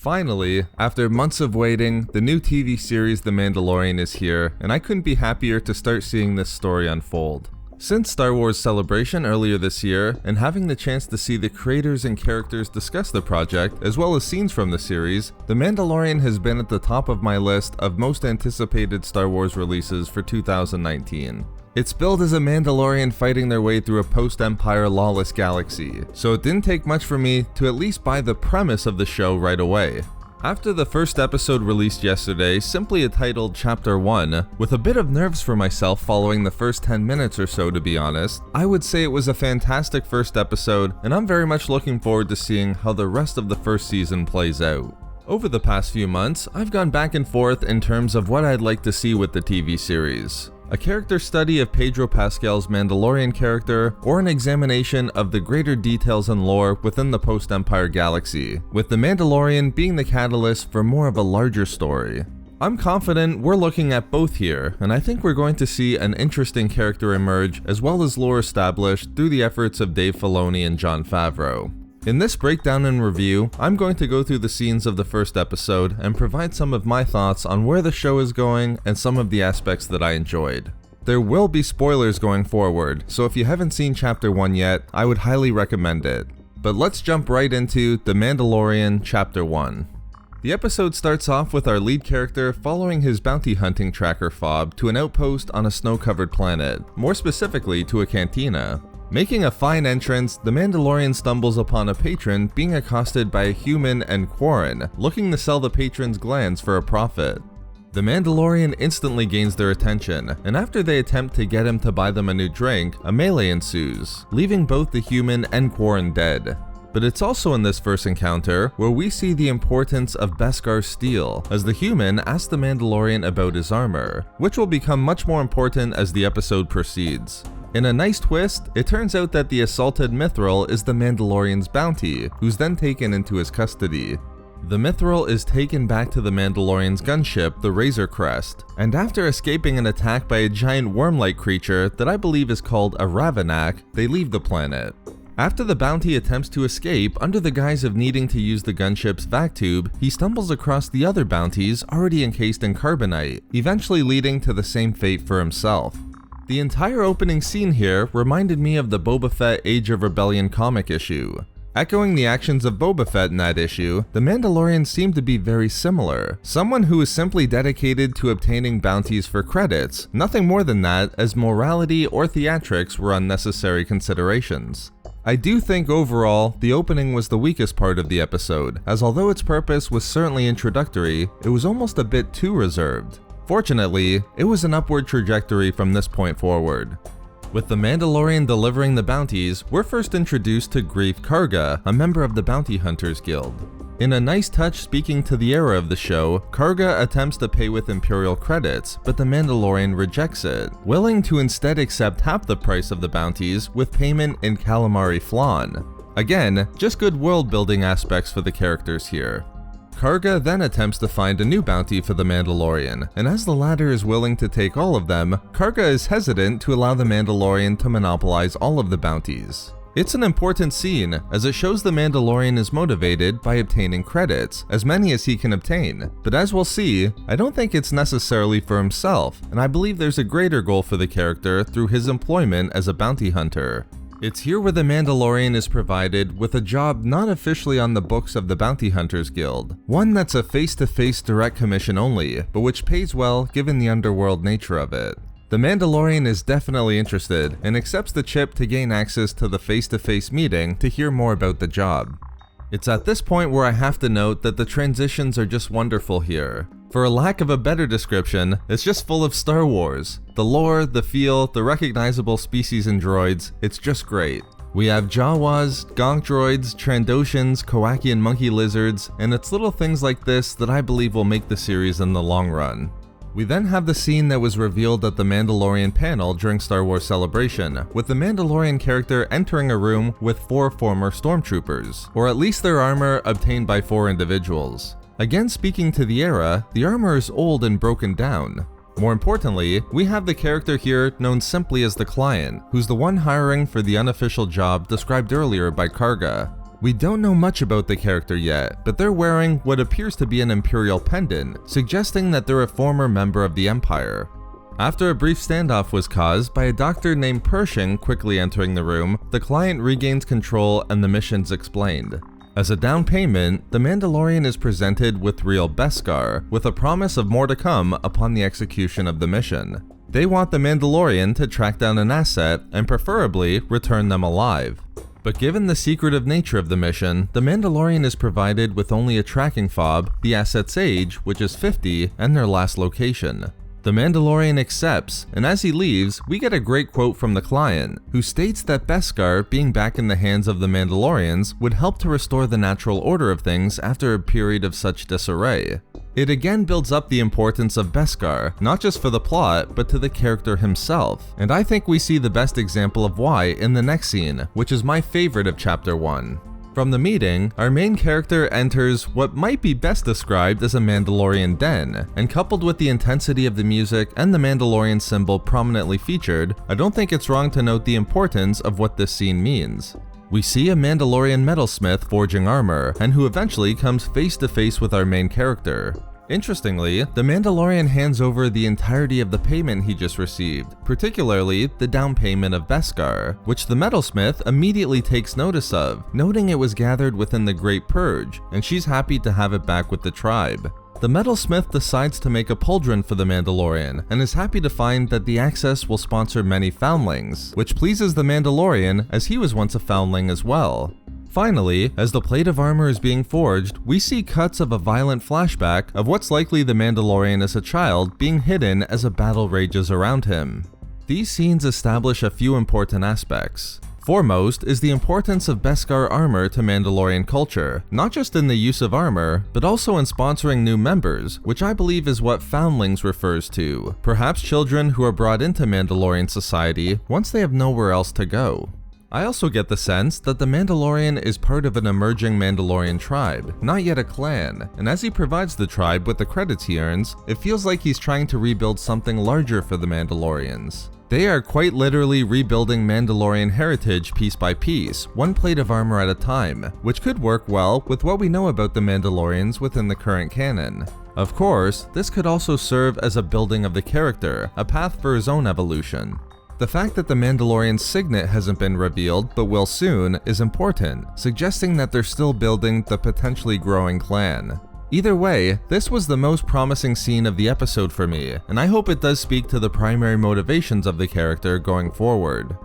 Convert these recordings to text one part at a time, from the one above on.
Finally, after months of waiting, the new TV series The Mandalorian is here, and I couldn't be happier to start seeing this story unfold. Since Star Wars Celebration earlier this year, and having the chance to see the creators and characters discuss the project, as well as scenes from the series, The Mandalorian has been at the top of my list of most anticipated Star Wars releases for 2019. It's billed as a Mandalorian fighting their way through a post-Empire lawless galaxy, so it didn't take much for me to at least buy the premise of the show right away. After the first episode released yesterday, simply titled Chapter 1, with a bit of nerves for myself following the first 10 minutes or so to be honest, I would say it was a fantastic first episode, and I'm very much looking forward to seeing how the rest of the first season plays out. Over the past few months, I've gone back and forth in terms of what I'd like to see with the TV series. A character study of Pedro Pascal's Mandalorian character, or an examination of the greater details and lore within the post-Empire galaxy, with The Mandalorian being the catalyst for more of a larger story. I'm confident we're looking at both here, and I think we're going to see an interesting character emerge as well as lore established through the efforts of Dave Filoni and Jon Favreau. In this breakdown and review, I'm going to go through the scenes of the first episode and provide some of my thoughts on where the show is going and some of the aspects that I enjoyed. There will be spoilers going forward, so if you haven't seen Chapter 1 yet, I would highly recommend it. But let's jump right into The Mandalorian Chapter 1. The episode starts off with our lead character following his bounty hunting tracker fob to an outpost on a snow-covered planet, more specifically to a cantina. Making a fine entrance, the Mandalorian stumbles upon a patron being accosted by a human and Quarren, looking to sell the patron's glands for a profit. The Mandalorian instantly gains their attention, and after they attempt to get him to buy them a new drink, a melee ensues, leaving both the human and Quarren dead. But it's also in this first encounter where we see the importance of Beskar steel, as the human asks the Mandalorian about his armor, which will become much more important as the episode proceeds. In a nice twist, it turns out that the assaulted Mithril is the Mandalorian's bounty, who's then taken into his custody. The Mithril is taken back to the Mandalorian's gunship, the Razor Crest, and after escaping an attack by a giant worm-like creature that I believe is called a Ravenak, they leave the planet. After the bounty attempts to escape under the guise of needing to use the gunship's vac tube, he stumbles across the other bounties already encased in carbonite, eventually leading to the same fate for himself. The entire opening scene here reminded me of the Boba Fett Age of Rebellion comic issue. Echoing the actions of Boba Fett in that issue, the Mandalorian seemed to be very similar. Someone who is simply dedicated to obtaining bounties for credits, nothing more than that, as morality or theatrics were unnecessary considerations. I do think overall, the opening was the weakest part of the episode, as although its purpose was certainly introductory, it was almost a bit too reserved. Fortunately, it was an upward trajectory from this point forward. With the Mandalorian delivering the bounties, we're first introduced to Greef Karga, a member of the Bounty Hunters Guild. In a nice touch speaking to the era of the show, Karga attempts to pay with Imperial credits, but the Mandalorian rejects it, willing to instead accept half the price of the bounties with payment in calamari flan. Again, just good world building aspects for the characters here. Karga then attempts to find a new bounty for the Mandalorian, and as the latter is willing to take all of them, Karga is hesitant to allow the Mandalorian to monopolize all of the bounties. It's an important scene, as it shows the Mandalorian is motivated by obtaining credits, as many as he can obtain, but as we'll see, I don't think it's necessarily for himself, and I believe there's a greater goal for the character through his employment as a bounty hunter. It's here where the Mandalorian is provided with a job not officially on the books of the Bounty Hunters Guild, one that's a face-to-face direct commission only, but which pays well given the underworld nature of it. The Mandalorian is definitely interested and accepts the chip to gain access to the face-to-face meeting to hear more about the job. It's at this point where I have to note that the transitions are just wonderful here. For a lack of a better description, it's just full of Star Wars. The lore, the feel, the recognizable species and droids, it's just great. We have Jawas, Gonk droids, Trandoshans, Kowakian monkey lizards, and it's little things like this that I believe will make the series in the long run. We then have the scene that was revealed at the Mandalorian panel during Star Wars Celebration, with the Mandalorian character entering a room with 4 former stormtroopers, or at least their armor obtained by 4 individuals. Again, speaking to the era, the armor is old and broken down. More importantly, we have the character here known simply as the Client, who's the one hiring for the unofficial job described earlier by Karga. We don't know much about the character yet, but they're wearing what appears to be an Imperial pendant, suggesting that they're a former member of the Empire. After a brief standoff was caused by a doctor named Pershing quickly entering the room, the client regains control and the mission's explained. As a down payment, the Mandalorian is presented with real Beskar, with a promise of more to come upon the execution of the mission. They want the Mandalorian to track down an asset and preferably return them alive. But given the secretive nature of the mission, the Mandalorian is provided with only a tracking fob, the asset's age, which is 50, and their last location. The Mandalorian accepts, and as he leaves, we get a great quote from the client, who states that Beskar being back in the hands of the Mandalorians would help to restore the natural order of things after a period of such disarray. It again builds up the importance of Beskar, not just for the plot, but to the character himself, and I think we see the best example of why in the next scene, which is my favorite of Chapter 1. From the meeting, our main character enters what might be best described as a Mandalorian den, and coupled with the intensity of the music and the Mandalorian symbol prominently featured, I don't think it's wrong to note the importance of what this scene means. We see a Mandalorian metalsmith forging armor, and who eventually comes face to face with our main character. Interestingly, the Mandalorian hands over the entirety of the payment he just received, particularly the down payment of Beskar, which the metalsmith immediately takes notice of, noting it was gathered within the Great Purge, and she's happy to have it back with the tribe. The metalsmith decides to make a pauldron for the Mandalorian, and is happy to find that the access will sponsor many foundlings, which pleases the Mandalorian as he was once a foundling as well. Finally, as the plate of armor is being forged, we see cuts of a violent flashback of what's likely the Mandalorian as a child being hidden as a battle rages around him. These scenes establish a few important aspects. Foremost is the importance of Beskar armor to Mandalorian culture, not just in the use of armor, but also in sponsoring new members, which I believe is what foundlings refers to, perhaps children who are brought into Mandalorian society once they have nowhere else to go. I also get the sense that the Mandalorian is part of an emerging Mandalorian tribe, not yet a clan, and as he provides the tribe with the credits he earns, it feels like he's trying to rebuild something larger for the Mandalorians. They are quite literally rebuilding Mandalorian heritage piece by piece, one plate of armor at a time, which could work well with what we know about the Mandalorians within the current canon. Of course, this could also serve as a building of the character, a path for his own evolution. The fact that the Mandalorian's signet hasn't been revealed, but will soon, is important, suggesting that they're still building the potentially growing clan. Either way, this was the most promising scene of the episode for me, and I hope it does speak to the primary motivations of the character going forward.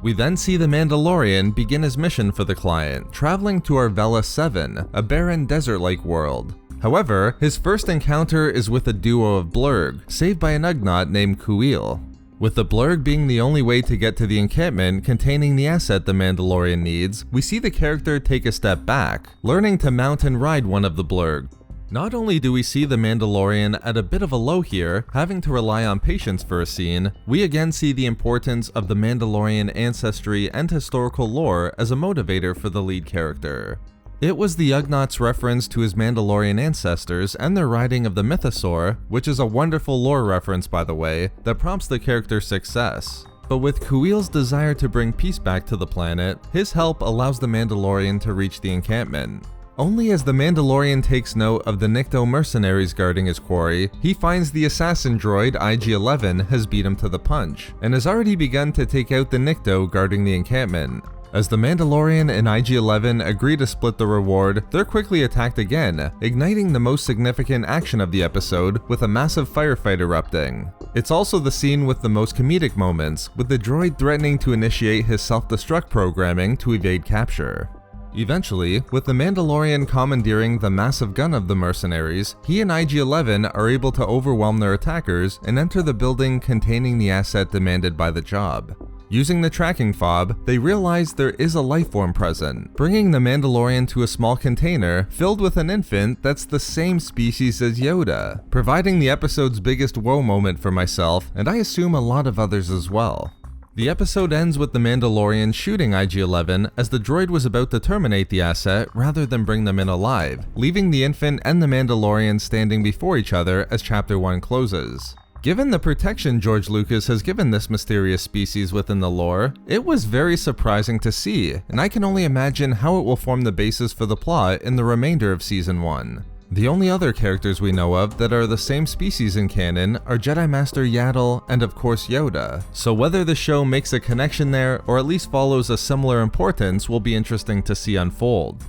We then see the Mandalorian begin his mission for the client, traveling to Arvella 7, a barren desert-like world. However, his first encounter is with a duo of Blurg, saved by an Ugnaught named Kuiil. With the Blurg being the only way to get to the encampment containing the asset the Mandalorian needs, we see the character take a step back, learning to mount and ride one of the Blurg. Not only do we see the Mandalorian at a bit of a low here, having to rely on patience for a scene, we again see the importance of the Mandalorian ancestry and historical lore as a motivator for the lead character. It was the Ugnaughts' reference to his Mandalorian ancestors and their riding of the Mythosaur, which is a wonderful lore reference by the way, that prompts the character's success. But with Kuiil's desire to bring peace back to the planet, his help allows the Mandalorian to reach the encampment. Only as the Mandalorian takes note of the Nikto mercenaries guarding his quarry, he finds the assassin droid IG-11 has beat him to the punch, and has already begun to take out the Nikto guarding the encampment. As the Mandalorian and IG-11 agree to split the reward, they're quickly attacked again, igniting the most significant action of the episode with a massive firefight erupting. It's also the scene with the most comedic moments, with the droid threatening to initiate his self-destruct programming to evade capture. Eventually, with the Mandalorian commandeering the massive gun of the mercenaries, he and IG-11 are able to overwhelm their attackers and enter the building containing the asset demanded by the job. Using the tracking fob, they realize there is a lifeform present, bringing the Mandalorian to a small container filled with an infant that's the same species as Yoda, providing the episode's biggest whoa moment for myself, and I assume a lot of others as well. The episode ends with the Mandalorian shooting IG-11 as the droid was about to terminate the asset rather than bring them in alive, leaving the infant and the Mandalorian standing before each other as Chapter 1 closes. Given the protection George Lucas has given this mysterious species within the lore, it was very surprising to see, and I can only imagine how it will form the basis for the plot in the remainder of Season 1. The only other characters we know of that are the same species in canon are Jedi Master Yaddle and of course Yoda, so whether the show makes a connection there or at least follows a similar importance will be interesting to see unfold.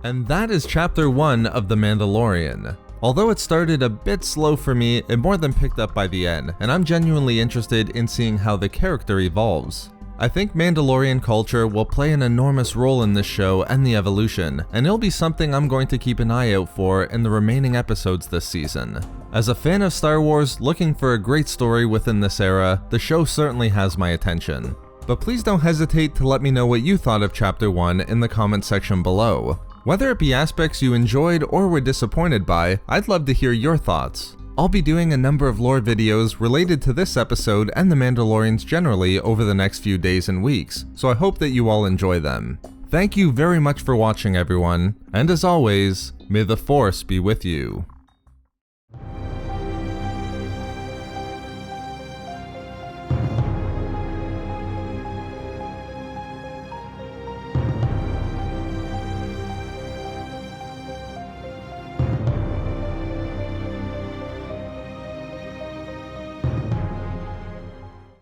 And that is Chapter 1 of The Mandalorian. Although it started a bit slow for me, it more than picked up by the end, and I'm genuinely interested in seeing how the character evolves. I think Mandalorian culture will play an enormous role in this show and the evolution, and it'll be something I'm going to keep an eye out for in the remaining episodes this season. As a fan of Star Wars looking for a great story within this era, the show certainly has my attention. But please don't hesitate to let me know what you thought of Chapter 1 in the comment section below. Whether it be aspects you enjoyed or were disappointed by, I'd love to hear your thoughts. I'll be doing a number of lore videos related to this episode and the Mandalorians generally over the next few days and weeks, so I hope that you all enjoy them. Thank you very much for watching everyone, and as always, may the Force be with you.